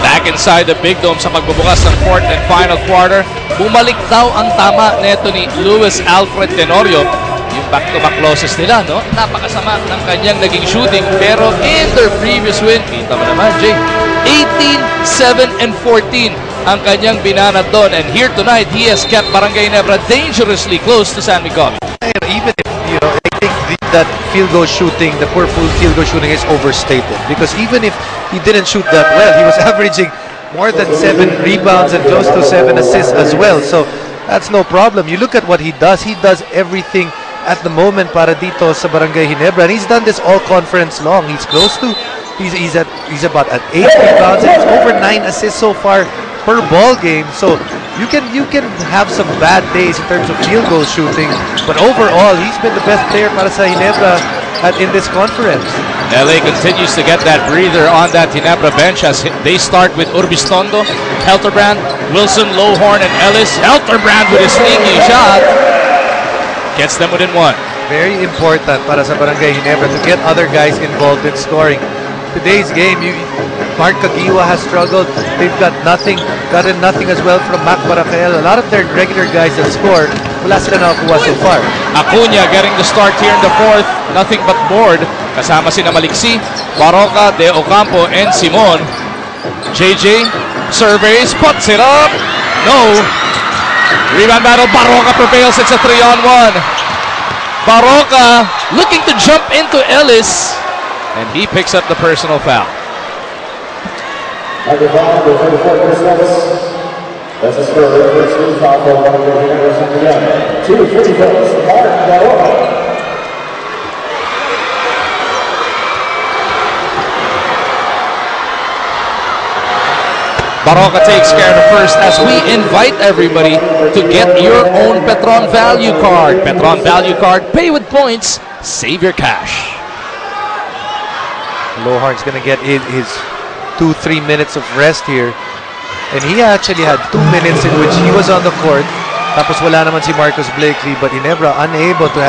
Back inside the Big Dome sa pagbubukas ng fourth and final quarter. Bumalik daw ang tama neto ni Luis Alfred Tenorio. Yung back-to-back losses nila, no? Napakasama ng kanyang naging shooting. Pero in their previous win, kita mo naman, Jay, 18, 7, and 14 ang kanyang binanat doon. And here tonight, he has kept Barangay Ginebra dangerously close to San Miguel. Even if, I think that field goal shooting, the poor field goal shooting is overstated. Because even if he didn't shoot that well, he was averaging more than 7 rebounds and close to 7 assists as well. So that's no problem. You look at what he does everything at the moment para dito sa Barangay Ginebra. And he's done this all conference long. He's close to, he's about at 8 rebounds and it's over 9 assists so far per ball game. So you can have some bad days in terms of field goal shooting, but overall he's been the best player para sa Ginebra in this conference. LA continues to get that breather on that Ginebra bench as they start with Urbistondo, Helterbrand, Wilson, Lowhorn, and Ellis. Helterbrand with a sneaky shot gets them within 1. Very important para sa Barangay Ginebra to get other guys involved in scoring. Today's game, Mark Caguioa has struggled. They've gotten nothing as well from Mac Baracael. A lot of their regular guys that score, wala sila nakakuha so far. Acuna getting the start here in the fourth. Nothing but board. Kasama sina Maliksi, Baroka, De Ocampo, and Simon. JJ surveys, puts it up. No. Rebound battle. Baroka prevails. It's a 3-on-1. Baroka looking to jump into Ellis. And he picks up the personal foul. Baroka takes care of the first as we invite everybody to get your own Petron Value Card. Petron Value Card, pay with points, save your cash. Lowhorn's going to get his 2-3 minutes of rest here. And he actually had 2 minutes in which he was on the court. Tapos wala naman si Marcus Blakely, but Ginebra unable to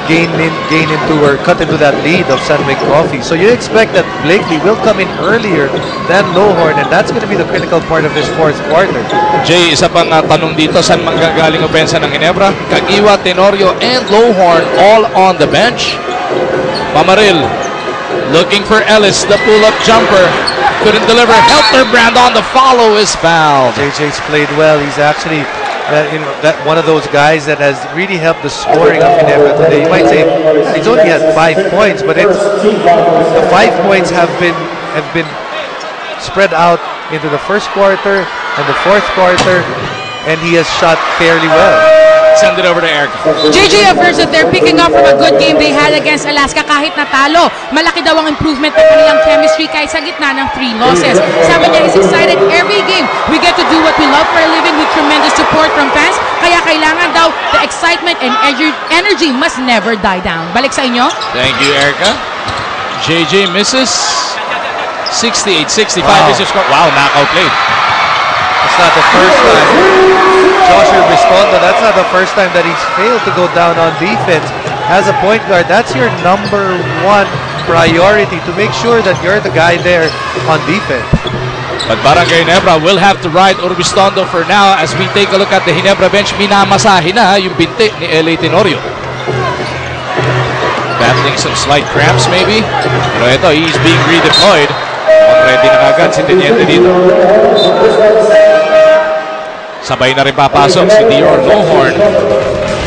gain into or cut into that lead of San Miguel Coffee. So you expect that Blakely will come in earlier than Lowhorn, and that's going to be the critical part of this fourth quarter. Jay, isa pang tanong dito, saan manggagaling opensa ng Ginebra? Caguioa, Tenorio, and Lowhorn all on the bench. Pamaril looking for Ellis, the pull-up jumper. Couldn't deliver. Helterbrand on the follow is fouled. JJ's played well. He's actually one of those guys that has really helped the scoring of Ginebra today. You might say he's only had 5 points, but the 5 points have been spread out into the first quarter and the fourth quarter, and he has shot fairly well. Send it over to Erica. JJ affirms that they're picking up from a good game they had against Alaska kahit natalo. Malaki daw ang improvement ng kanilang chemistry kahit sa gitna ng 3 losses. Sabi niya, he's excited every game. We get to do what we love for a living with tremendous support from fans. Kaya kailangan daw the excitement and energy must never die down. Balik sa inyo. Thank you, Erica. JJ misses 68-65 is your score. Wow, knockout play. It's not the first time. Josh Urbistondo, that's not the first time that he's failed to go down on defense. As a point guard, that's your number 1 priority, to make sure that you're the guy there on defense. But Barangay Ginebra will have to ride Urbistondo for now as we take a look at the Ginebra bench. Minamasahe na yung binti ni LA Tenorio. Battling some slight cramps maybe. Pero ito, he's being redeployed. Ready na kagad si Teniente dito. Sabay na rin papasok si Dior Lowhorn.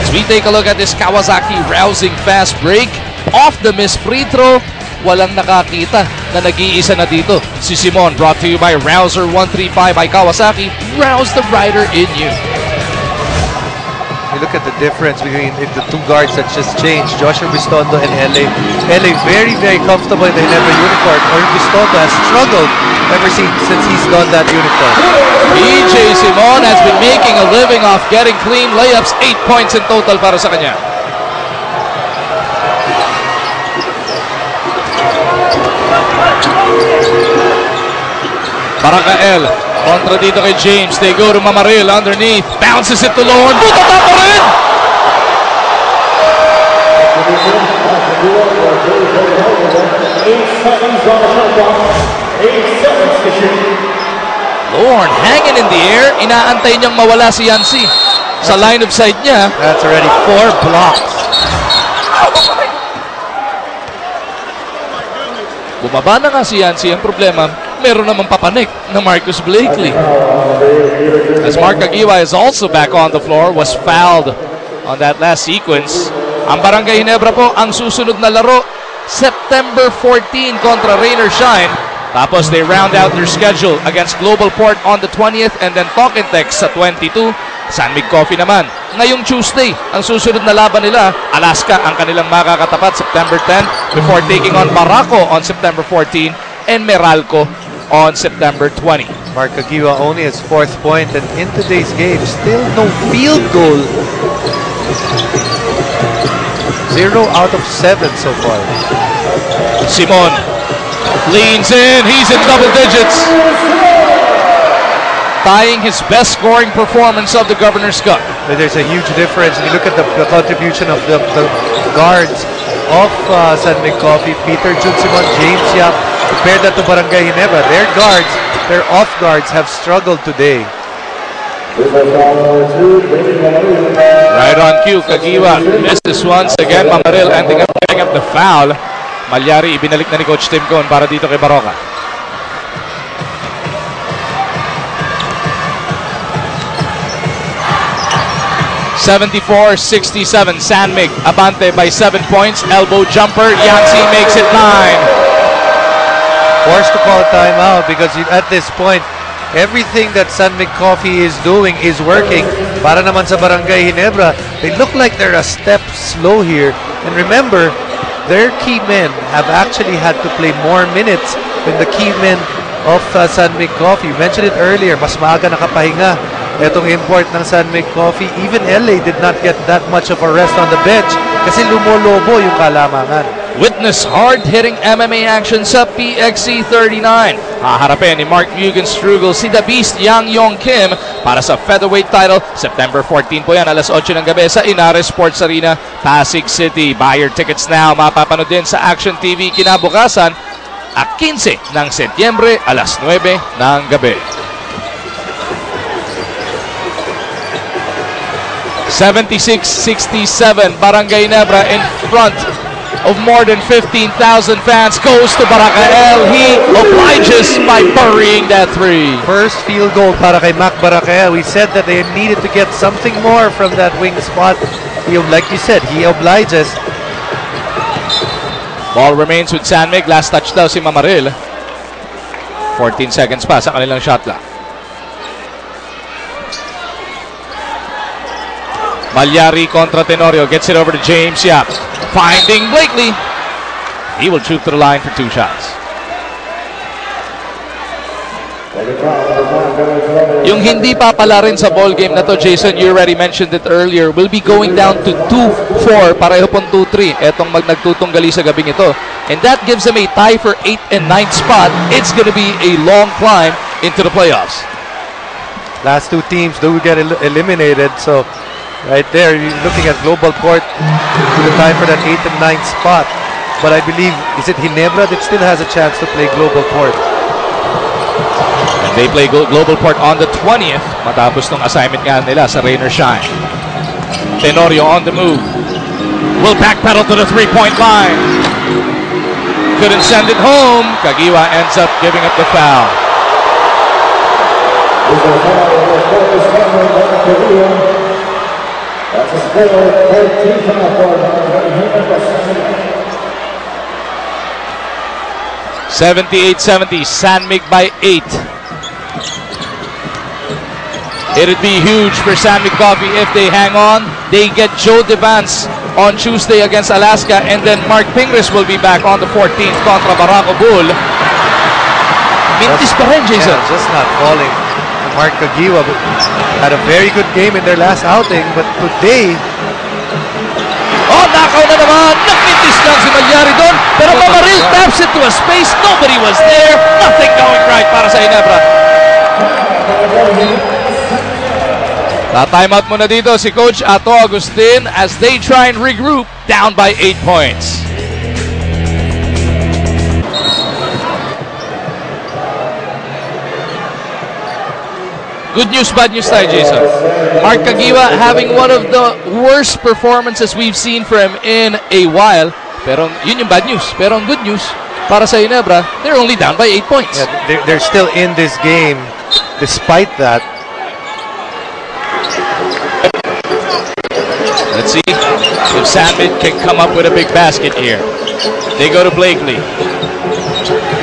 As we take a look at this Kawasaki rousing fast break. Off the miss free throw. Walang nakakita na nag-iisa na dito. Si Simon, brought to you by Rouser 135 by Kawasaki. Rouse the rider in you. You look at the difference between the 2 guards that just changed, Josh Urbistondo and LA. LA very, very comfortable in the Ginebra uniform. Urbistondo has struggled ever since he's done that uniform. PJ Simon has been making a living off getting clean layups. 8 points in total para sa kanya. Baracael kontra dito kay James. They go to Mamaril underneath. Bounces it to Lowhorn. Buto pa rin! Lorne hanging in the air. Inaantay niyang mawala si Yancy sa line of sight niya. That's already 4 blocks. Bumaba na nga si Yancy. Ang problema, meron namang papanik na Marcus Blakely. As Mark Aguiwa is also back on the floor, was fouled on that last sequence. Ang Barangay Ginebra po, ang susunod na laro, September 14 kontra Rain or Shine. Tapos they round out their schedule against Global Port on the 20th and then Tokentex sa 22. San Mig Coffee naman. Ngayong Tuesday, ang susunod na laban nila, Alaska ang kanilang makakatapat September 10 before taking on Barako on September 14 and Meralco on September 20. Mark Aguiwa only his 4th point, and in today's game, still no field goal. 0 out of 7 so far. Simon leans in. He's in double digits. Tying his best scoring performance of the Governor's Cup. But there's a huge difference. If you look at the contribution of the guards of San Mig Coffee, Peter Jun Simon, James Yap, compared that to Barangay Ginebra, their guards, their off guards have struggled today. Right on cue, Kagiwa missed this once again. Mamaril ending up getting up the foul. Malyari ibinalik na ni Coach Tim Cone para dito kay Baroka. (74-67) San Mig abante by 7 points. Elbow jumper. Yancy makes it 9. Forced to call timeout because at this point, everything that San Mig Coffee is doing is working. Para naman sa Barangay Ginebra, they look like they're a step slow here. And remember, their key men have actually had to play more minutes than the key men of San Mig Coffee. You mentioned it earlier, mas maaga nakapahinga itong import ng San Mig Coffee. Even LA did not get that much of a rest on the bench kasi lumolobo yung kalamangan. Witness hard-hitting MMA action sa PXC 39. Haharapin ni Mark Mugen-Strugel si The Beast Yang Yong Kim para sa featherweight title. September 14 po yan, alas 8 ng gabi sa Inares Sports Arena, Pasig City. Buy your tickets now. Mapapanood din sa Action TV kinabukasan at 15 ng Setyembre, alas 9 ng gabi. 76-67, Barangay Ginebra in front of more than 15,000 fans. Goes to Baracael. He obliges by burying that 3. First field goal para kay Mac Baracael. We said that they needed to get something more from that wing spot. Like you said, he obliges. Ball remains with San Mig. Last touch daw si Mamaril. 14 seconds pa sa kanilang shot clock. Malyari kontra Tenorio. Gets it over to James Yap. Finding Blakely. He will shoot to the line for 2 shots. Yung hindi papala rin sa ball game na to, Jason, you already mentioned it earlier, will be going down to 2-4. Pareho pong 2-3. Etong nagtutunggali sa gabing ito. And that gives them a tie for 8th and 9th spot. It's going to be a long climb into the playoffs. Last 2 teams do get eliminated, so right there, you're looking at Global Port to the time for that 8th and 9th spot. But I believe, is it Ginebra that still has a chance to play Global Port? And they play Global Port on the 20th. Matapos ng assignment nga nila sa Rain or Shine. Tenorio on the move. Will backpedal to the 3-point line. Couldn't send it home. Kagiwa ends up giving up the foul. That's a score of 13 for 78-70, San Mig by 8. It'd be huge for San Mig Coffee if they hang on. They get Joe Devance on Tuesday against Alaska, and then Mark Pingris will be back on the 14th kontra Barako Bull. Mintis pa rin, Jason. Yeah, just not falling. Mark Aguiwa had a very good game in their last outing, but today... Oh, knockout na naman! Nakitis lang si Malyari doon, pero Mamaril taps it to a space. Nobody was there. Nothing going right para sa Ginebra. Ta-timeout muna dito si Coach Ato Agustin as they try and regroup down by 8 points. Good news, bad news tayo, Jason. Mark Caguioa having one of the worst performances we've seen from him in a while. Pero yun yung bad news. Pero ang good news, para sa Ginebra, they're only down by 8 points. Yeah, they're still in this game despite that. Let's see if Sandmig can come up with a big basket here. They go to Blakely.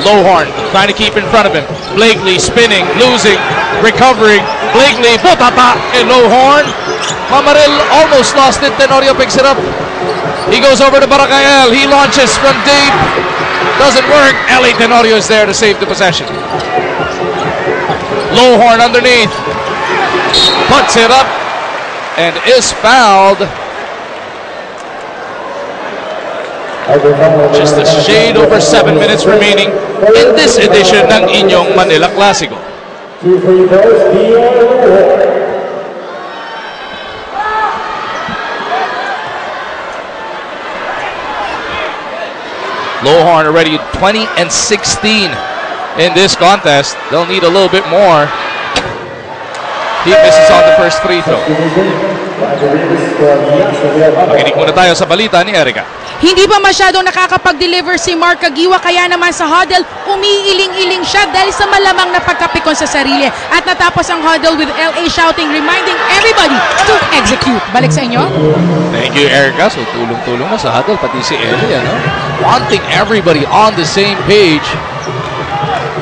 Lowhorn trying to keep in front of him. Blakely spinning, losing, recovering. Blakely, butata and Lowhorn. Mamaril almost lost it. Tenorio picks it up. He goes over to Baracael. He launches from deep. Doesn't work. Eli Tenorio is there to save the possession. Lowhorn underneath. Puts it up and is fouled. Just a shade over 7 minutes remaining in this edition ng inyong Manila Classico. Lowhorn already 20 and 16 in this contest. They'll need a little bit more. He misses on the first free throw. Makinig muna tayo sa balita ni Erica. Hindi pa masyadong nakakapag-deliver si Mark Caguioa, kaya naman sa huddle, umiiling-iling siya dahil sa malamang na pagkapikon sa sarili. At natapos ang huddle with LA shouting, reminding everybody to execute. Balik sa inyo. Thank you, Erica. So tulong-tulong na sa huddle, pati si Eli, ano? Wanting everybody on the same page.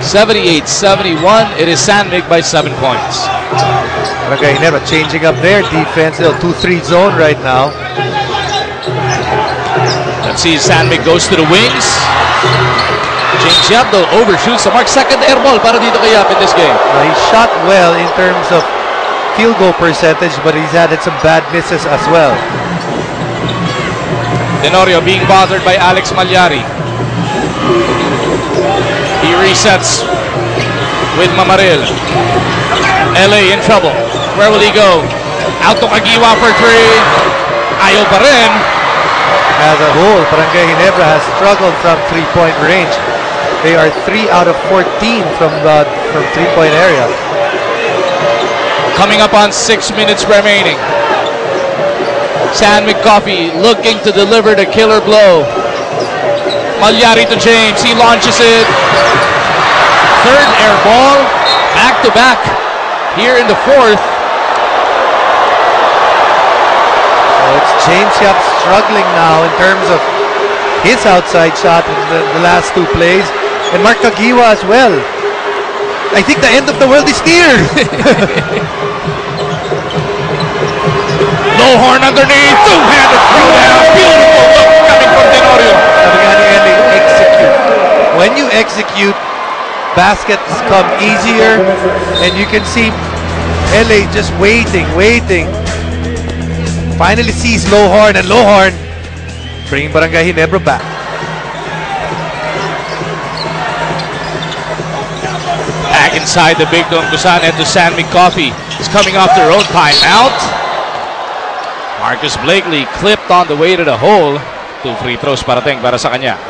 78-71, it is Sandmig by 7 points. Okay, never changing up their defense. They'll 2-3 zone right now. Let's see, Sandmig goes to the wings. James Yabdo overshoots the mark. Second air ball para dito kay Yap in this game. He shot well in terms of field goal percentage, but he's added some bad misses as well. Tenorio being bothered by Alex Malyari. He resets with Mamaril. LA in trouble. Where will he go? Out to Caguioa for 3. Ayaw pa rin. As a whole, Barangay Ginebra has struggled from 3-point range. They are 3 out of 14 from 3-point area. Coming up on 6 minutes remaining. Sandmig Coffee looking to deliver the killer blow. Malyari to James. He launches it. Third air ball. Back to back here in the fourth. It's James Yap struggling now in terms of his outside shot in the last 2 plays. And Mark Caguioa as well. I think the end of the world is near. Lowhorn underneath. Two-handed throwdown. Beautiful look coming from Tenorio. Sabi nga ni Eli, execute. When you execute, baskets come easier. And you can see LA just waiting. Finally sees Lowhorn, and Lowhorn bringing Barangay Ginebra back. Back inside the big dome, Kusan and to Sandmig Coffee. Is coming off their own timeout. Marcus Blakely clipped on the way to the hole. 2 free throws parating para sa kanya.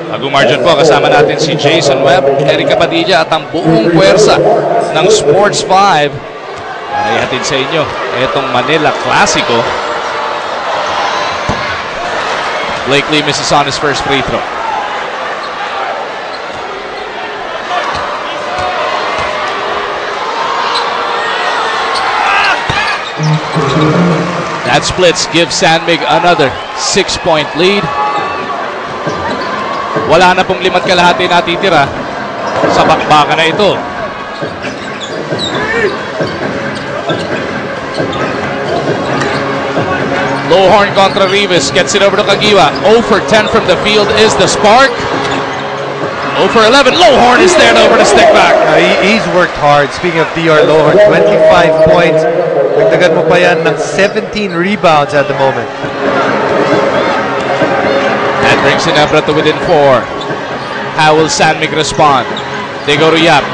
Bagong margin po, kasama natin si Jason Webb, Erica Padilla at ang buong puwersa ng Sports 5. Para ihatid sa inyo itong Manila Classico. Blakely misses on his first free throw. That splits gives Sandmig another 6-point lead. Wala na pong 5 kalahati natitira sa bakbakan na ito. Lowhorn contra Rivas, gets it over to Caguioa. 0 for 10 from the field is the spark. 0 for 11, Lowhorn is there over the stick back. He's worked hard. Speaking of DR Lowhorn, 25 points. Dagdagan mo pa yan ng 17 rebounds at the moment. That brings Ginebra to within 4. How will Sandmig respond? They go to Yap.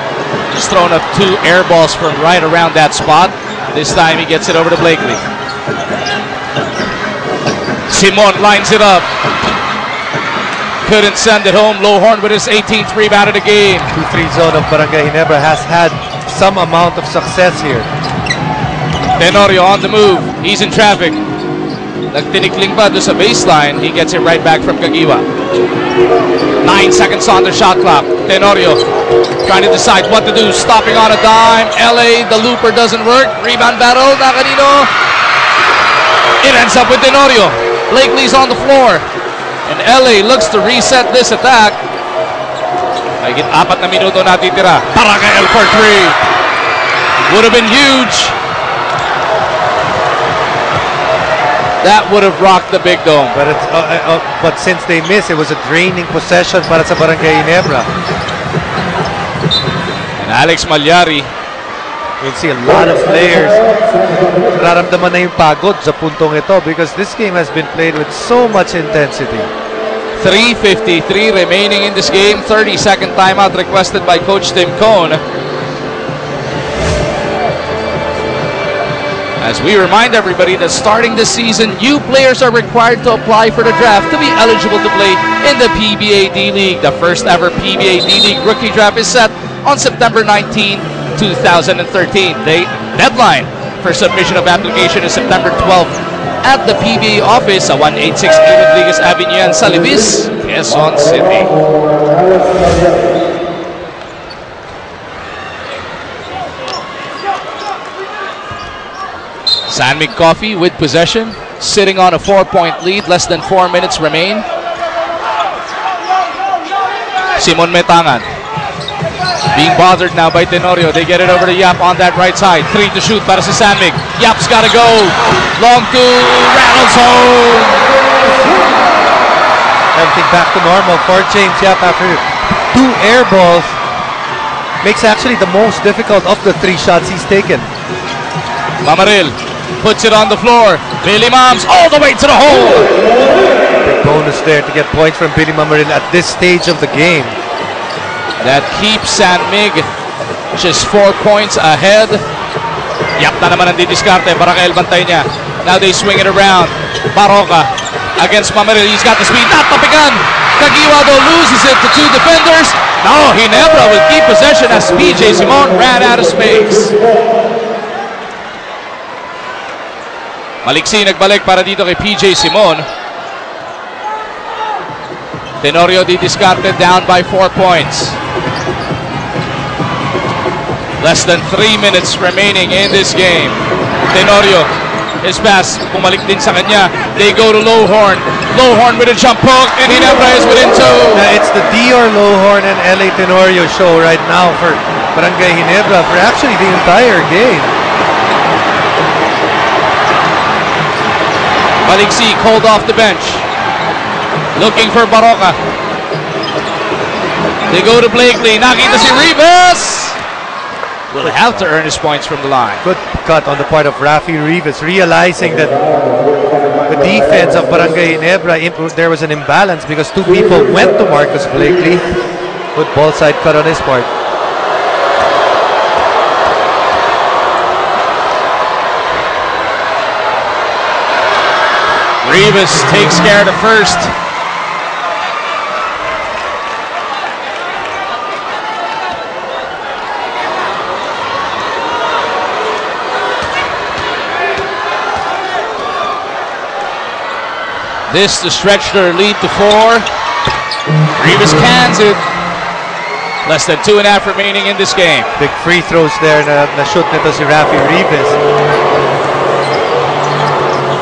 He's thrown up 2 air balls from right around that spot. This time he gets it over to Blakely. Simon lines it up. couldn't send it home. Lowhorn with his 18th rebound of the game. 2-3 zone of Barangay Ginebra has had some amount of success here. Tenorio on the move. He's in traffic. Nagtinikling pa doon sa baseline. He gets it right back from Kagiwa. 9 seconds on the shot clock. Tenorio trying to decide what to do. Stopping on a dime. LA, the looper doesn't work. Rebound battle. Nakanino. It ends up with Tenorio. Blakely's on the floor. And LA looks to reset this attack. Higit 4 na minuto natitira. Barangay for 3. Would have been huge. That would have rocked the big dome. But but since they missed, it was a draining possession para sa Barangay Ginebra. And Alex Malyari. We'll see a lot of players. Nararamdaman na yung pagod sa puntong ito because this game has been played with so much intensity. 3:53 remaining in this game. 30-second timeout requested by Coach Tim Cone. As we remind everybody that starting this season, new players are required to apply for the draft to be eligible to play in the PBA D-League. The first ever PBA D-League rookie draft is set on September 19, 2013. The deadline for submission of application is September 12th at the PBA office sa 186 A. Rodriguez Avenue in Salibis, Quezon City. San Mig Coffee with possession, sitting on a 4-point lead, less than 4 minutes remain. Simon Metangan being bothered now by Tenorio. They get it over to Yap on that right side. 3 to shoot para si San Mig. Yap's got to go. Long two, rattles home. Everything back to normal for James Yap after 2 air balls. Makes actually the most difficult of the 3 shots he's taken. Mamaril puts it on the floor. Billy Mams all the way to the hole. Big bonus there to get points from Billy Mamaril at this stage of the game. That keeps San Mig just 4 points ahead. Yap na naman ang didiskarte. Barangay bantay niya. Now they swing it around. Baroka against Mamaril. He's got the speed. Not tapikan. Kagiwa though loses it to 2 defenders. No, Ginebra will keep possession as PJ Simon ran out of space. Maliksi nagbalik para dito kay PJ Simon. Tenorio didiscarded down by 4 points. Less than 3 minutes remaining in this game. Tenorio, his pass, pumalik din sa kanya. They go to Lowhorn. Lowhorn with a jump hook, and Ginebra is within 2. It's the Dior Lowhorn and LA Tenorio show right now for Barangay Ginebra for actually the entire game. Maliksi called off the bench. Looking for Baroka. They go to Blakely. Nakita si Rivas. Will have to earn his points from the line. Good cut on the part of Rafi Rivas, realizing that the defense of Barangay Ginebra, there was an imbalance because 2 people went to Marcus Blakely. Good ball side cut on his part. Rivas takes care of the first. This to stretch their lead to 4. Rivas cans it. Less than 2.5 remaining in this game. Big free throws there na shoot nito si Rafi Rivas.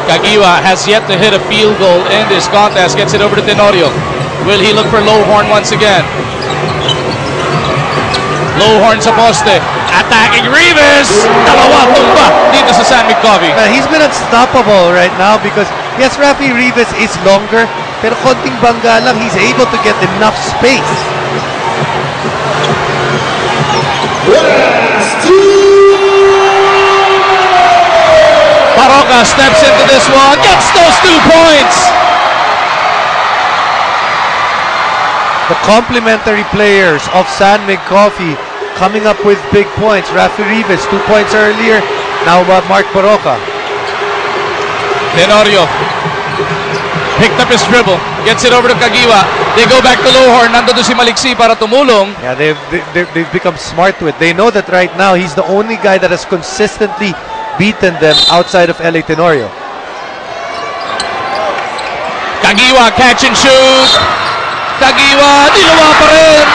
Kagiwa has yet to hit a field goal in this contest. Gets it over to Tenorio. Will he look for Lowhorn once again? Lowhorn sa poste. Attacking Rivas. Dalawa tumba dito sa San Mig Coffee. He's been unstoppable right now because yes, Rafi Rivas is longer, pero konting bangga lang, he's able to get enough space. Baroka steps into this one, gets those 2 points. The complementary players of San Mig Coffee coming up with big points. Rafi Rivas, 2 points earlier. Now Mark Baroka. Tenorio Picked up his dribble. Gets it over to Kagiwa. They go back to Lohorn. Nandun si Maliksi para tumulong. Yeah, they've become smart to it. They know that right now he's the only guy that has consistently beaten them outside of LA Tenorio. Kagiwa, catch and shoot. Kagiwa, nilawa pa rin.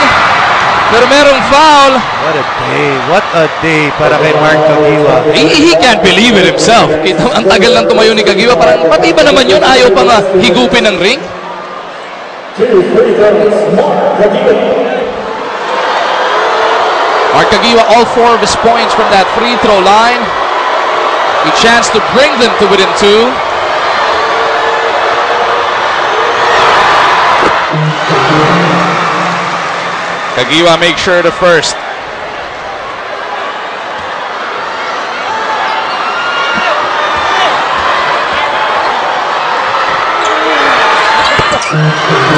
Pero merong foul. What a day para kay Mark Kagiwa. He can't believe it himself. Ang tagal lang tumayo ni Kagiwa. Parang pati ba naman yun? Ayaw pa nga higupin ng ring. Mark Kagiwa, all 4 of his points from that free throw line. A chance to bring them to within 2. Kagiwa makes sure to first.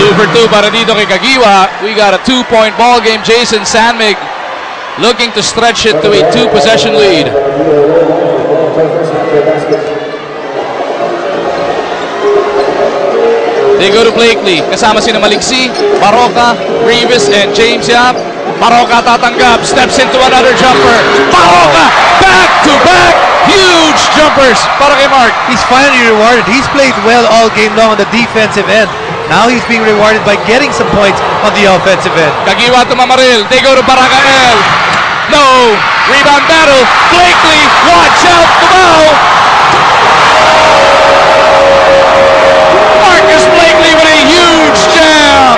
Two for 2 para dito kay Kagiwa. We got a 2-point ball game. Jason Sanmig looking to stretch it to a 2-possession lead. They go to Blakely. Kasama sina Maliksi, Baroka, Rivas, and James Yap. Baroka tatanggap. Steps into another jumper. Baroka! Back-to-back! Huge jumpers para kay Mark. He's finally rewarded. He's played well all game long on the defensive end. Now he's being rewarded by getting some points on the offensive end. Kagiwa to Mamaril. They go to Barakael. No! Rebound battle. Blakely. Watch out. Cubao. Marcus Blakely with a huge jam.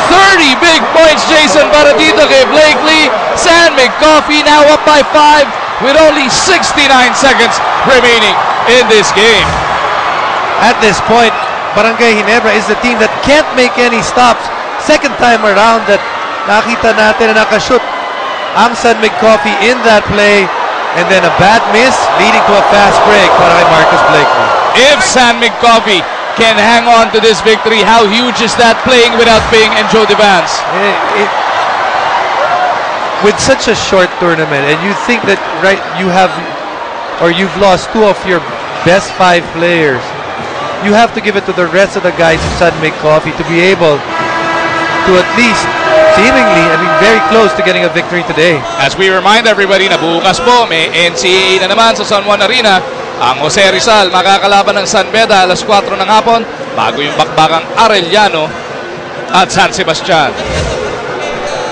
30 big points, Jason, para dito kay Blakely. Sanmig Coffee now up by 5 with only 69 seconds remaining in this game. At this point, Barangay Ginebra is the team that can't make any stops. Second time around that nakita natin na nakashoot ang Sanmig Coffee in that play, and then a bad miss leading to a fast break para kay Marcus Blakely. If Sanmig Coffee can hang on to this victory, how huge is that playing without Ping and Joe Devance? With such a short tournament, and you think that you've lost 2 of your best 5 players, you have to give it to the rest of the guys in Sanmig Coffee to be able to at least seemingly, very close to getting a victory today. As we remind everybody na bukas po may NCAA na naman sa San Juan Arena. Ang Jose Rizal makakalaban ng San Beda alas 4 ng hapon bago yung bakbakang Arellano at San Sebastian.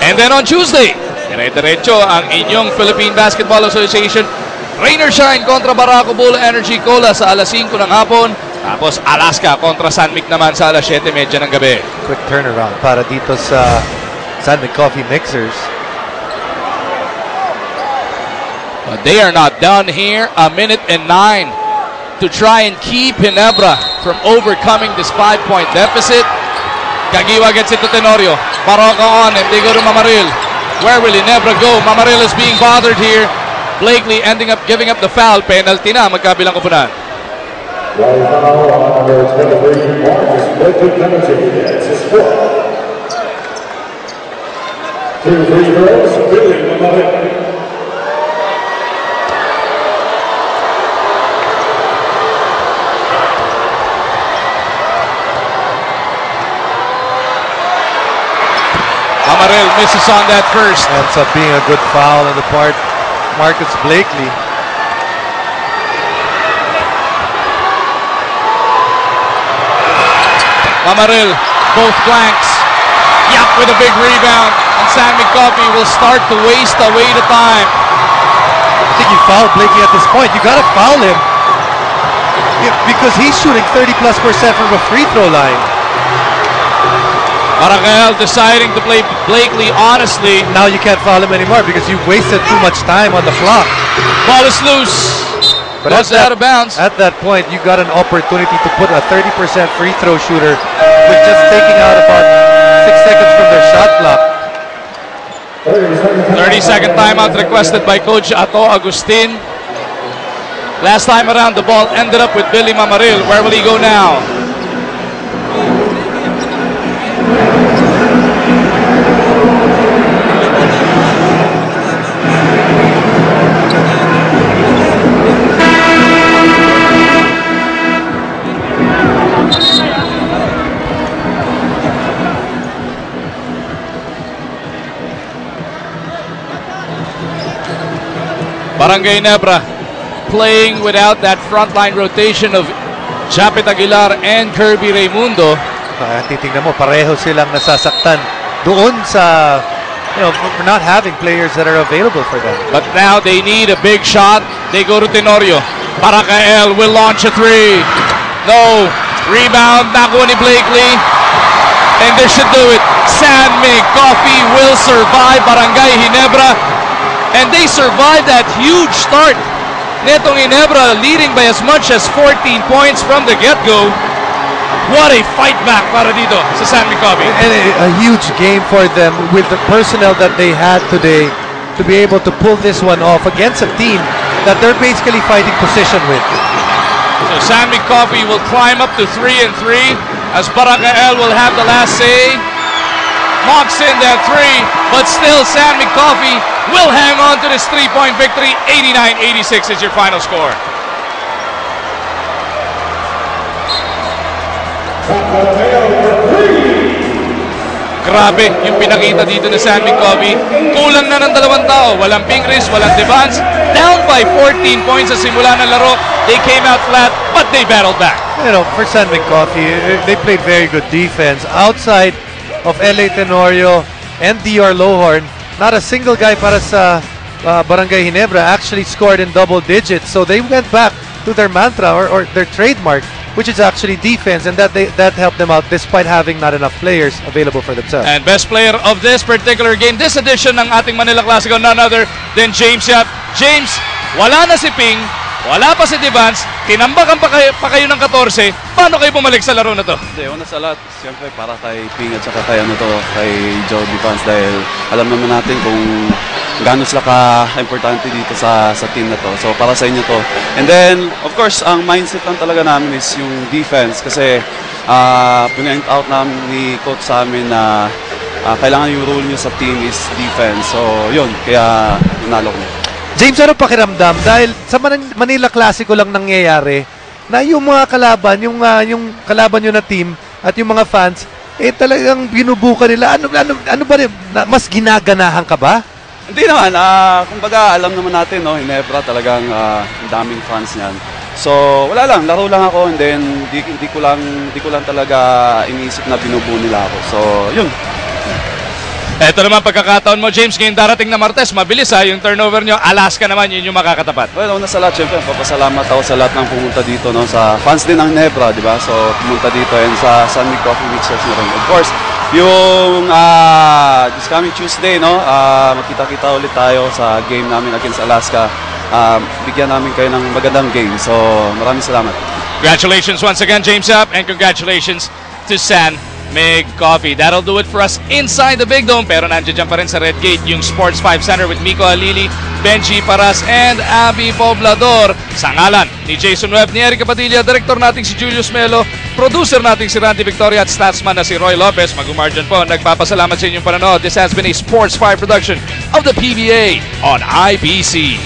And then on Tuesday, dire-diretso ang inyong Philippine Basketball Association Rain or Shine kontra Barako Bull Energy Cola sa alas 5 ng hapon. Tapos Alaska kontra Sanmig naman sa alas 7:30 ng gabi. Quick turnaround para dito sa Sanmig Coffee Mixers. But they are not done here. 1 minute and 9 to try and keep Ginebra from overcoming this 5-point deficit. Kagiwa gets it to Tenorio. Baroka on him. They go to Mamaril. Where will Ginebra go? Mamaril is being bothered here. Blakely ending up giving up the foul. Penalty na magkabilang koponan. Right foul on number 23, Marcus Blakely penalty. That's his 4th. 2 free throws, Billy Mamaril. Mamaril misses on that first. Ends up being a good foul on the part Marcus Blakely. Mamaril, both flanks. Yap with a big rebound. And Sanmig Coffee will start to waste away the time. I think you fouled Blakely at this point. You gotta foul him. Because he's shooting 30+% from the free throw line. Barakael deciding to play Blakely honestly. Now you can't foul him anymore because you've wasted too much time on the clock. Ball is loose. But was out of bounds. At that point, you got an opportunity to put a 30% free throw shooter with just taking out about 6 seconds from their shot clock. 30-second timeout requested by Coach Ato Agustin. Last time around, the ball ended up with Billy Mamaril. Where will he go now? Barangay Ginebra playing without that frontline rotation of Japet Aguilar and Kirby Raimundo. Titingnan mo, pareho silang nasasaktan doon sa, for not having players that are available for them. But now they need a big shot. They go to Tenorio. Baracael will launch a three. No. Rebound. Nakuha ni Blakely. And this should do it. San Mig Coffee will survive Barangay Ginebra. And they survived that huge start. Netong Ginebra leading by as much as 14 points from the get-go. What a fight back para dito sa San Mig Coffee. And a huge game for them with the personnel that they had today to be able to pull this one off against a team that they're basically fighting position with. So San Mig Coffee will climb up to 3-3 as Baracael will have the last say. Mocks in that three, but still San Mig Coffee will hang on to this 3-point victory. 89-86 is your final score. Grabe yung pinakita dito ni San Mig Coffee. Kulang na ng 2 tao. Walang Pingris, walang Devans. Down by 14 points sa simula ng laro. They came out flat, but they battled back. For San Mig Coffee, they played very good defense. Outside of LA Tenorio and DR Lohorn, not a single guy para sa Barangay Ginebra actually scored in double digits. So they went back to their mantra or their trademark, which is actually defense, and that helped them out despite having not enough players available for themselves. And best player of this particular game, this edition ng ating Manila Classico, none other than James Yap. James, wala na si Ping, wala pa si Devans, tinambakan pa kayo ng 14. Paano kayo bumalik sa laro na to? Una sa lahat, siyempre para kay Ping at saka kay kay Joe Devans, dahil alam naman natin kung gaano sila ka-importante dito sa team na to. So para sa inyo to. And then, of course, ang mindset lang talaga namin is yung defense kasi pinpoint out namin ni coach sa amin na kailangan yung role nyo sa team is defense. So yun, kaya nanalo ko. James, ano pakiramdam? Dahil sa Manila Classico lang nangyayari na yung mga kalaban, yung kalaban nyo na team at yung mga fans, talagang binubuka nila. Ano ba rin? Mas ginaganahan ka ba? Hindi naman. Kumbaga, alam naman natin, Ginebra talagang daming fans niyan. So, wala lang. Laro lang ako and then di ko lang talaga iniisip na binubuo nila ako. So, yun. Ito naman pagkakataon mo, James, ngayon darating na Martes. Mabilis yung turnover nyo. Alaska naman, yun yung makakatapat. Well, una sa lahat, syempre, papasalamat ako sa lahat ng pumunta dito, sa fans din ng Ginebra, di ba? So, pumunta dito and sa San Mig Coffee Mixers na rin. Of course, yung this coming Tuesday, magkita-kita ulit tayo sa game namin against Alaska. Bigyan namin kayo ng magandang game. So, maraming salamat. Congratulations once again, James Yap, and congratulations to San Mig Coffee. That'll do it for us inside the Big Dome. Pero nandiyan pa rin sa Red Gate yung Sports 5 Center with Miko Alili, Benji Paras, and Abby Poblador. Sa ngalan ni Jason Webb, ni Eric Padilla, director nating si Julius Melo, producer nating si Randy Victoria at statsman na si Roy Lopez. Mag-umargin po. Nagpapasalamat sa inyong panonood. This has been a Sports 5 production of the PBA on IBC.